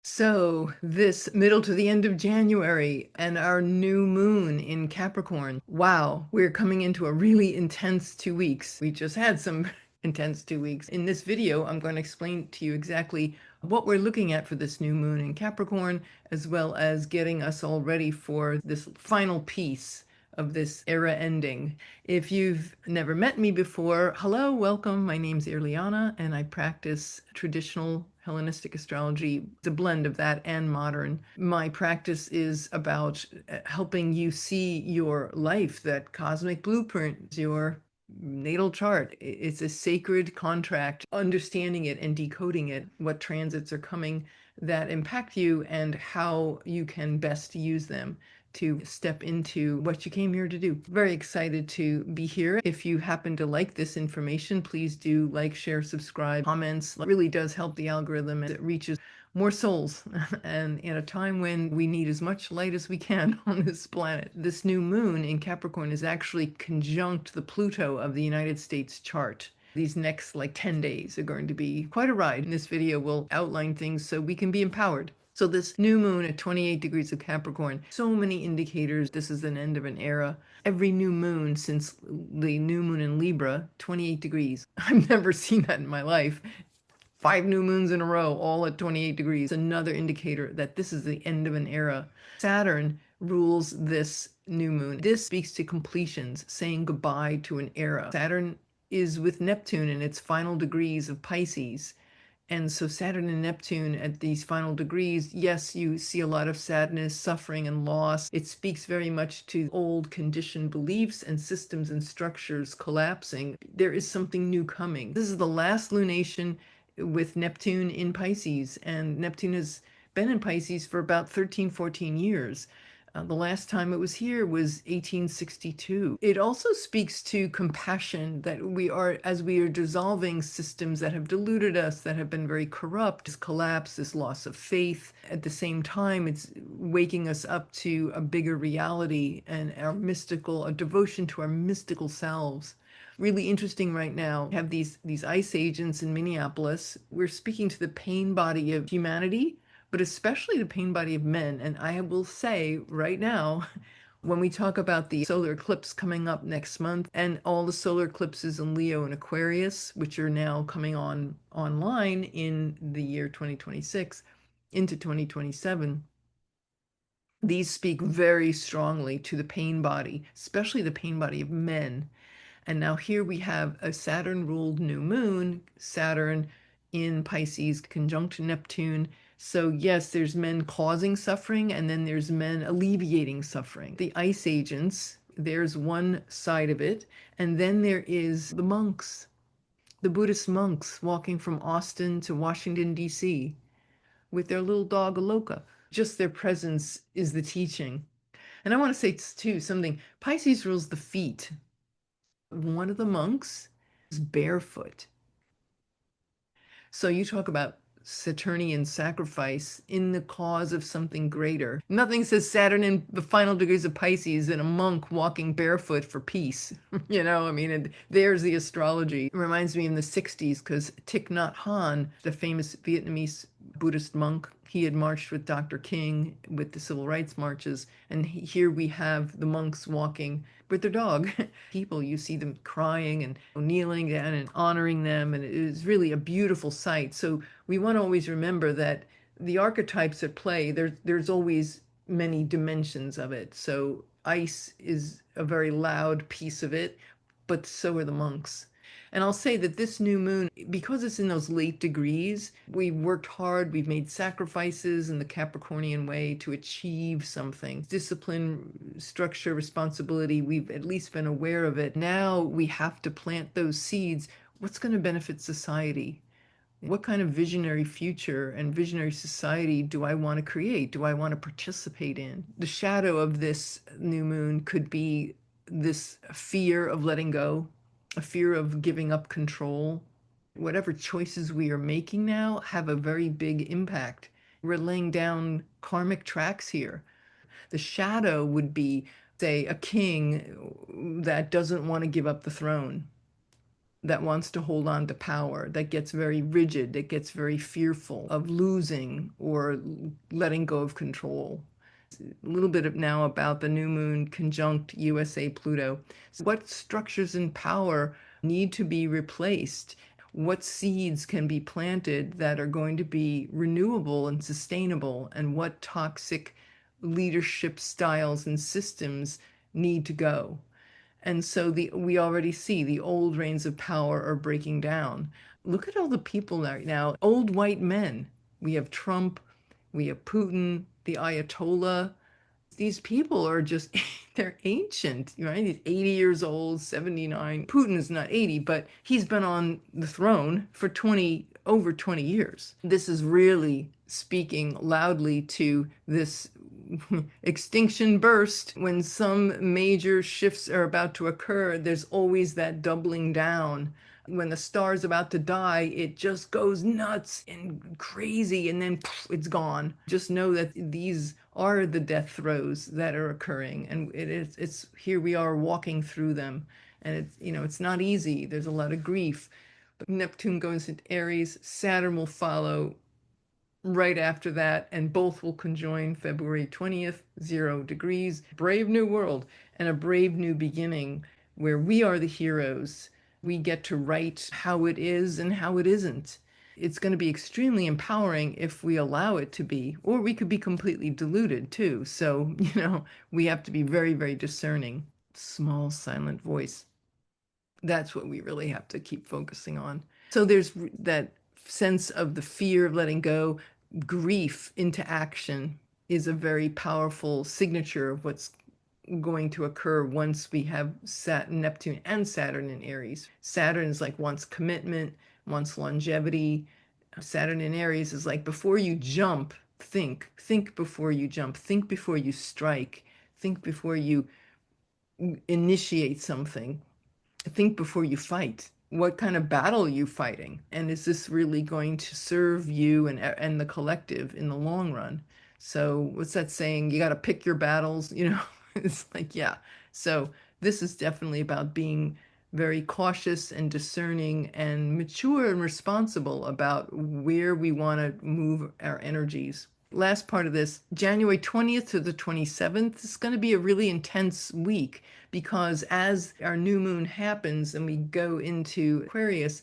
So, this middle to the end of January and our new moon in Capricorn. Wow, we're coming into a really intense 2 weeks. We just had some intense 2 weeks. In this video, I'm going to explain to you exactly what we're looking at for this new moon in Capricorn, as well as getting us all ready for this final piece of this era ending. If you've never met me before, hello, welcome. My name's Irlianna, and I practice traditional Hellenistic astrology, the blend of that and modern. My practice is about helping you see your life, that cosmic blueprint, your natal chart. It's a sacred contract, understanding it and decoding it, what transits are coming that impact you and how you can best use them to step into what you came here to do. Very excited to be here. If you happen to like this information, please do like, share, subscribe, comments. It really does help the algorithm as it reaches more souls and in a time when we need as much light as we can on this planet. This new moon in Capricorn is actually conjunct the Pluto of the United States chart. These next 10 days are going to be quite a ride. In this video, we'll outline things so we can be empowered. So this new moon at 28 degrees of Capricorn, so many indicators this is an end of an era. Every new moon since the new moon in Libra, 28 degrees. I've never seen that in my life. 5 new moons in a row, all at 28 degrees. Another indicator that this is the end of an era. Saturn rules this new moon. This speaks to completions, saying goodbye to an era. Saturn is with Neptune in its final degrees of Pisces. And so Saturn and Neptune at these final degrees, yes, you see a lot of sadness, suffering, and loss. It speaks very much to old conditioned beliefs and systems and structures collapsing. There is something new coming. This is the last lunation with Neptune in Pisces, and Neptune has been in Pisces for about 13, 14 years. The last time it was here was 1862. It also speaks to compassion, that as we are dissolving systems that have deluded us, that have been very corrupt, this collapse, this loss of faith. At the same time, it's waking us up to a bigger reality and a devotion to our mystical selves. Really interesting right now. We have these ice agents in Minneapolis. We're speaking to the pain body of humanity, but especially the pain body of men. And I will say right now, when we talk about the solar eclipse coming up next month and all the solar eclipses in Leo and Aquarius, which are now coming online in the year 2026 into 2027, these speak very strongly to the pain body, especially the pain body of men. And now here we have a Saturn-ruled new moon, Saturn in Pisces, conjunct Neptune. So yes, there's men causing suffering, and then there's men alleviating suffering. The ice agents, there's one side of it, and then there is the monks, the Buddhist monks walking from Austin to Washington, D.C. with their little dog, Aloka. Just their presence is the teaching. And I want to say too something. Pisces rules the feet. One of the monks is barefoot. So you talk about Saturnian sacrifice in the cause of something greater. Nothing says Saturn in the final degrees of Pisces than a monk walking barefoot for peace. I mean, and there's the astrology. It reminds me in the 60s because Thich Nhat Hanh, the famous Vietnamese Buddhist monk, he had marched with Dr. King with the civil rights marches. And here we have the monks walking with their dog. People, you see them crying and kneeling down and honoring them. And it is really a beautiful sight. So we want to always remember that the archetypes at play, there's always many dimensions of it. So ice is a very loud piece of it, but so are the monks. And I'll say that this new moon, because it's in those late degrees, we've worked hard, we've made sacrifices in the Capricornian way to achieve something. Discipline, structure, responsibility, we've at least been aware of it. Now we have to plant those seeds. What's going to benefit society? What kind of visionary future and visionary society do I want to create? Do I want to participate in? The shadow of this new moon could be this fear of letting go, a fear of giving up control. Whatever choices we are making now have a very big impact. We're laying down karmic tracks here. The shadow would be, say, a king that doesn't want to give up the throne. that wants to hold on to power, that gets very rigid, that gets very fearful of losing or letting go of control. A little bit of now about the new moon conjunct USA Pluto. What structures in power need to be replaced? What seeds can be planted that are going to be renewable and sustainable? And what toxic leadership styles and systems need to go? And so we already see the old reigns of power are breaking down. Look at all the people right now, old white men. We have Trump, we have Putin, the Ayatollah. These people are just, they're ancient, right? He's 80 years old, 79. Putin is not 80, but he's been on the throne for over 20 years. This is really speaking loudly to this extinction burst. When some major shifts are about to occur, there's always that doubling down. When the star's about to die, it just goes nuts and crazy, and then poof, it's gone. Just know that these are the death throes that are occurring, and it's here we are walking through them, and it's not easy. There's a lot of grief. But Neptune goes into Aries, Saturn will follow right after that, and both will conjoin February 20th, 0 degrees. Brave new world and a brave new beginning where we are the heroes. We get to write how it is and how it isn't. It's going to be extremely empowering if we allow it to be, or we could be completely deluded too. So, we have to be very, very discerning. Small, silent voice. That's what we really have to keep focusing on. So there's that sense of the fear of letting go. Grief into action is a very powerful signature of what's going to occur once we have Neptune and Saturn in Aries. Saturn is like wants commitment, wants longevity. Saturn in Aries is like before you jump, think before you jump, think before you strike, think before you initiate something, think before you fight. What kind of battle are you fighting? And is this really going to serve you and the collective in the long run? So what's that saying? You got to pick your battles, It's like, yeah. So this is definitely about being very cautious and discerning and mature and responsible about where we want to move our energies. Last part of this, January 20th to the 27th, is going to be a really intense week because as our new moon happens and we go into Aquarius,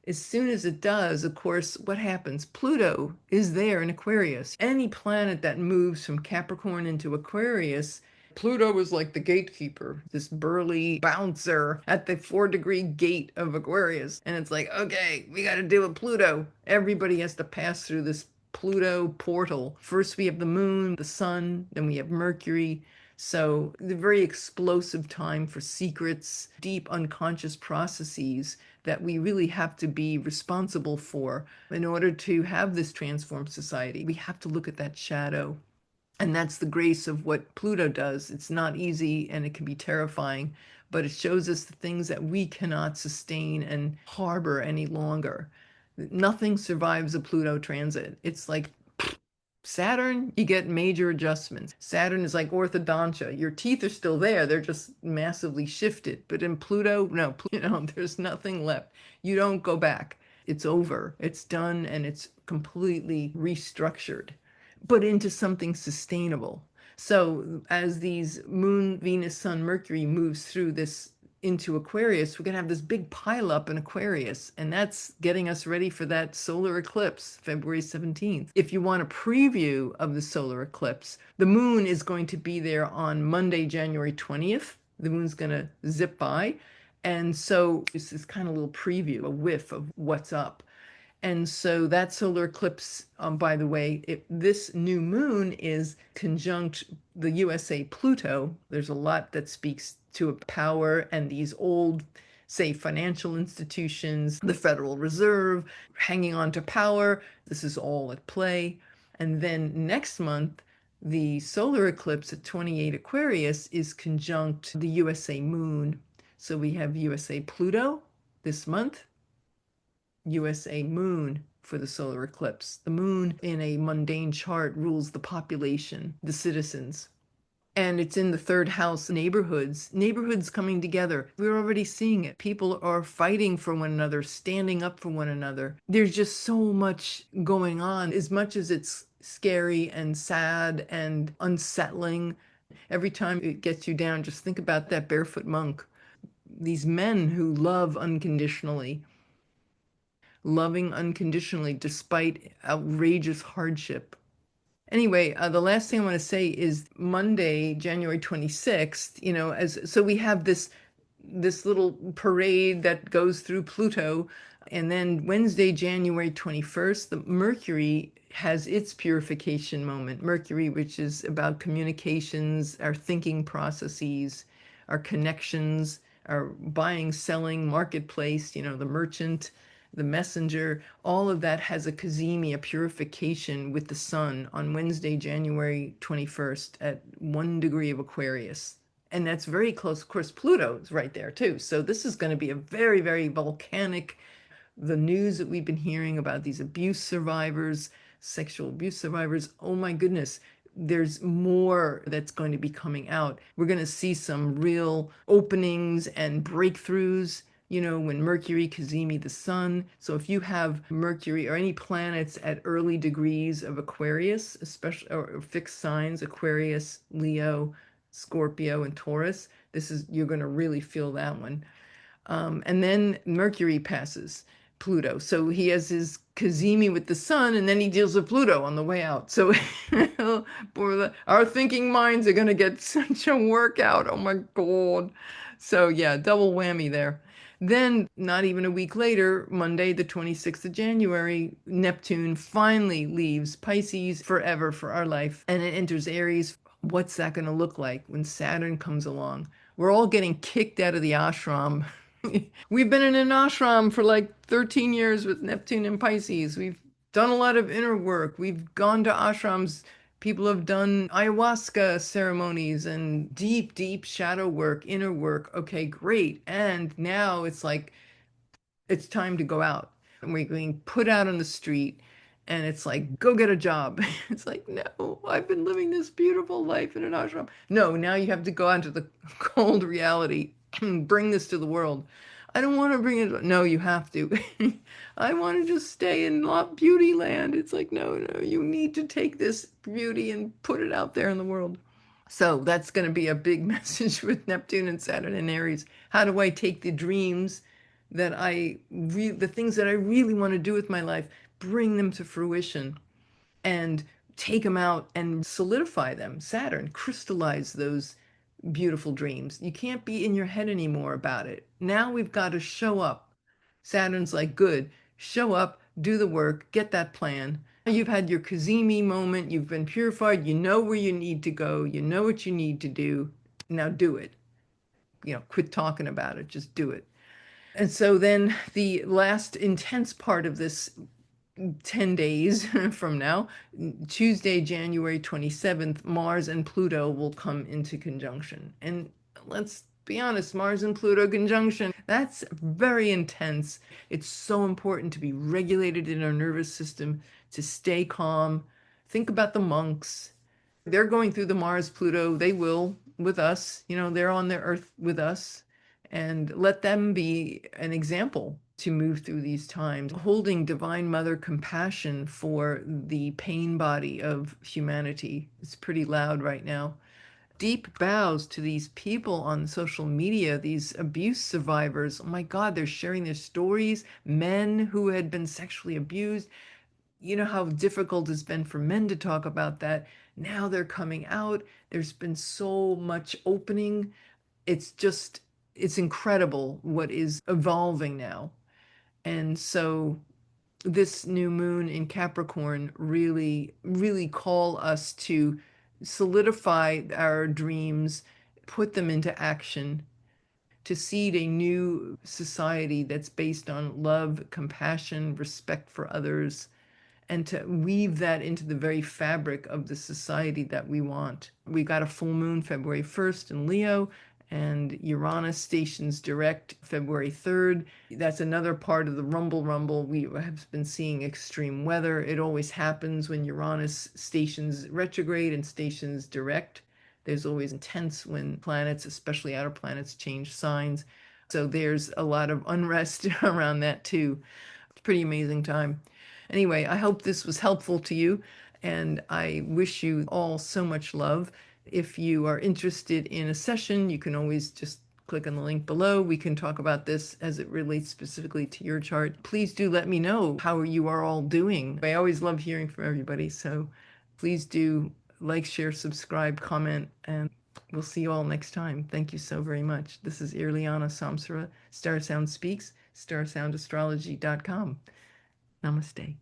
as soon as it does, of course, what happens? Pluto is there in Aquarius. Any planet that moves from Capricorn into Aquarius, Pluto is like the gatekeeper, this burly bouncer at the 4-degree gate of Aquarius. And it's like, okay, we got to deal with Pluto. Everybody has to pass through this Pluto portal. First, we have the moon, the sun, then we have Mercury. So, the very explosive time for secrets, deep unconscious processes that we really have to be responsible for in order to have this transformed society. We have to look at that shadow. And that's the grace of what Pluto does. It's not easy and it can be terrifying, but it shows us the things that we cannot sustain and harbor any longer. Nothing survives a Pluto transit. It's like Saturn, you get major adjustments. Saturn is like orthodontia. Your teeth are still there, they're just massively shifted. But in Pluto, no, there's nothing left. You don't go back. It's over. It's done and it's completely restructured, but into something sustainable. So as these Moon, Venus, Sun, Mercury moves through this into Aquarius, we're going to have this big pileup in Aquarius, and that's getting us ready for that solar eclipse, February 17th. If you want a preview of the solar eclipse, the moon is going to be there on Monday, January 20th. The moon's going to zip by. And so this is kind of a little preview, a whiff of what's up. And so that solar eclipse, by the way, this new moon is conjunct the USA Pluto. There's a lot that speaks to a power and these old, say, financial institutions, the Federal Reserve, hanging on to power. This is all at play. And then next month, the solar eclipse at 28 Aquarius is conjunct the USA moon. So we have USA Pluto this month, USA moon for the solar eclipse. The moon in a mundane chart rules the population, the citizens. And it's in the third house neighborhoods coming together. We're already seeing it. People are fighting for one another, standing up for one another. There's just so much going on. As much as it's scary and sad and unsettling, every time it gets you down, just think about that barefoot monk. These men who love unconditionally, loving unconditionally despite outrageous hardship. Anyway, the last thing I want to say is Monday, January 26th, as so we have this little parade that goes through Pluto, and then Wednesday, January 21st, the Mercury has its purification moment. Mercury, which is about communications, our thinking processes, our connections, our buying, selling, marketplace, the merchant, the messenger, all of that has a cazimi, a purification with the sun on Wednesday, January 21st at 1 degree of Aquarius. And that's very close. Of course, Pluto is right there too. So this is going to be a very, very volcanic, the news that we've been hearing about these abuse survivors, sexual abuse survivors. Oh my goodness, there's more that's going to be coming out. We're going to see some real openings and breakthroughs. When Mercury cazimi the sun. So if you have Mercury or any planets at early degrees of Aquarius, especially or fixed signs, Aquarius, Leo, Scorpio, and Taurus, you're going to really feel that one. And then Mercury passes Pluto. So he has his cazimi with the sun, and then he deals with Pluto on the way out. So our thinking minds are going to get such a workout. Oh my God. So yeah, double whammy there. Then, not even a week later, Monday, the 26th of January, Neptune finally leaves Pisces forever for our life, and it enters Aries. What's that going to look like when Saturn comes along? We're all getting kicked out of the ashram. We've been in an ashram for like 13 years with Neptune and Pisces. We've done a lot of inner work. We've gone to ashrams. People have done ayahuasca ceremonies and deep, deep shadow work, inner work. Okay, great. And now it's like, it's time to go out. And we're being put out on the street. And it's like, go get a job. It's like, no, I've been living this beautiful life in an ashram. No, now you have to go out into the cold reality and bring this to the world. I don't want to bring it. No, you have to. I want to just stay in beauty land. It's like, no, no, you need to take this beauty and put it out there in the world. So that's going to be a big message with Neptune and Saturn and Aries. How do I take the dreams the things that I really want to do with my life, bring them to fruition and take them out and solidify them? Saturn, crystallize those beautiful dreams. You can't be in your head anymore about it. Now we've got to show up. Saturn's like, good, show up, do the work, get that plan. You've had your cazimi moment, you've been purified, you know where you need to go, you know what you need to do. Now do it. Quit talking about it, just do it. And so then the last intense part of this 10 days from now, Tuesday, January 27th, Mars and Pluto will come into conjunction. And let's be honest, Mars and Pluto conjunction, that's very intense. It's so important to be regulated in our nervous system, to stay calm. Think about the monks. They're going through the Mars Pluto, they will with us, they're on the earth with us, and let them be an example to move through these times, holding Divine Mother compassion for the pain body of humanity. It's pretty loud right now. Deep bows to these people on social media, these abuse survivors. Oh my God, they're sharing their stories. Men who had been sexually abused. You know how difficult it's been for men to talk about that. Now they're coming out. There's been so much opening. It's incredible what is evolving now. And so this new moon in Capricorn really, really call us to solidify our dreams, put them into action, to seed a new society that's based on love, compassion, respect for others, and to weave that into the very fabric of the society that we want. We got a full moon February 1st in Leo, and Uranus stations direct February 3rd. That's another part of the rumble. We have been seeing extreme weather. It always happens when Uranus stations retrograde and stations direct. There's always intense when planets, especially outer planets, change signs. So there's a lot of unrest around that too. It's a pretty amazing time. Anyway, I hope this was helpful to you, and I wish you all so much love. If you are interested in a session, you can always just click on the link below. We can talk about this as it relates specifically to your chart. Please do let me know how you are all doing. I always love hearing from everybody, so please do like, share, subscribe, comment, and we'll see you all next time. Thank you so very much. This is Irlianna Samsara, StarSound Speaks, StarSoundastrology.com. Namaste.